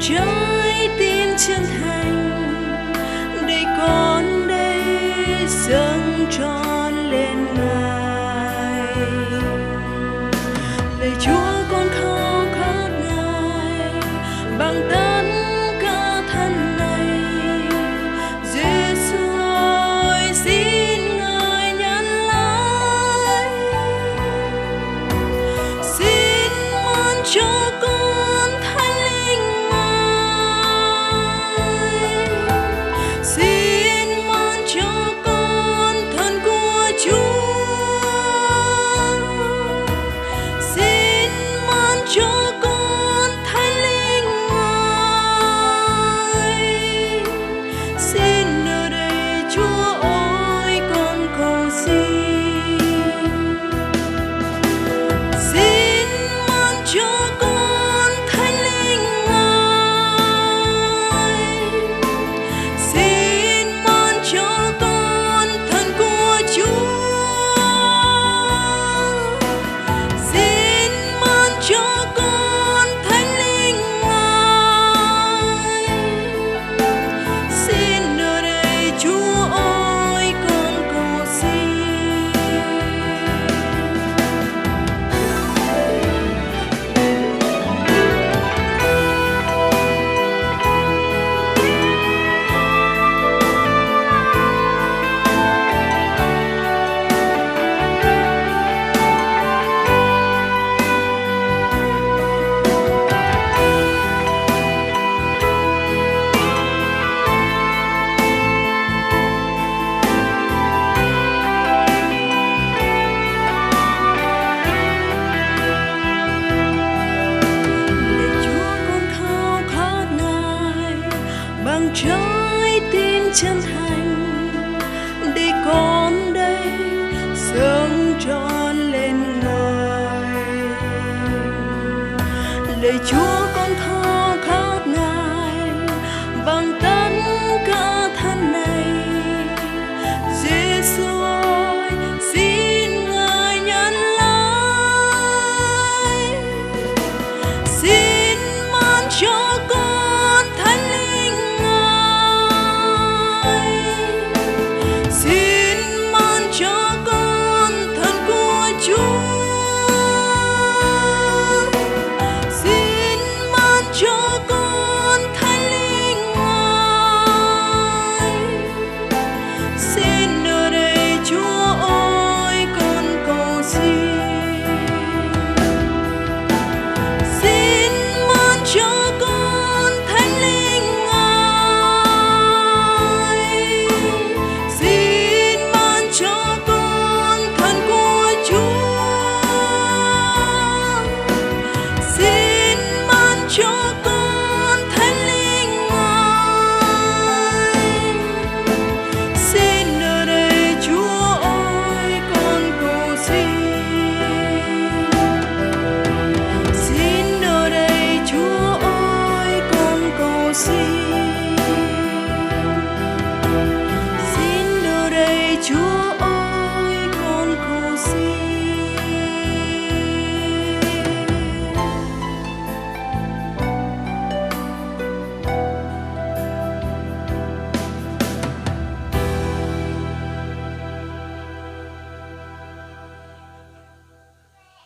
trái tim chân thành để con đây dâng trọn lên Ngài. Lạy Chúa, con khao khát Ngài bằng tất cả thân này. Giêsu ơi, xin Ngài nhận lấy, xin ban cho con Thánh Linh Ngài, xin ban cho con thân của Chúa, xin ban cho con Thánh Linh Ngài. Xin ở đây Chúa ơi, con cầu xin, xin ban cho con Thánh Linh Ngài, xin ban cho con thân của Chúa, xin ban cho con Thánh Linh Ngài. Xin ở đây Chúa ơi, con cầu xin. Lạy Chúa, con khao khát Ngài bằng trái tim chân thành để con đây dâng trọn lên Ngài. Lạy Chúa, con khao khát Ngài bằng tất cả thân này. Giêsu ơi, xin Ngài nhận lấy, xin ban cho con Thánh Linh Ngài, xin ban cho con thân của Chúa, xin ban cho con Thánh Linh Ngài. Xin ở đây Chúa ơi, con cầu xin, xin ban cho con Thánh Linh Ngài, xin ban cho con thân của Chúa, xin ban cho con Thánh Linh Ngài. Xin ở đây Chúa ơi, con cầu xin, xin ở đây Chúa ơi, con cầu xin.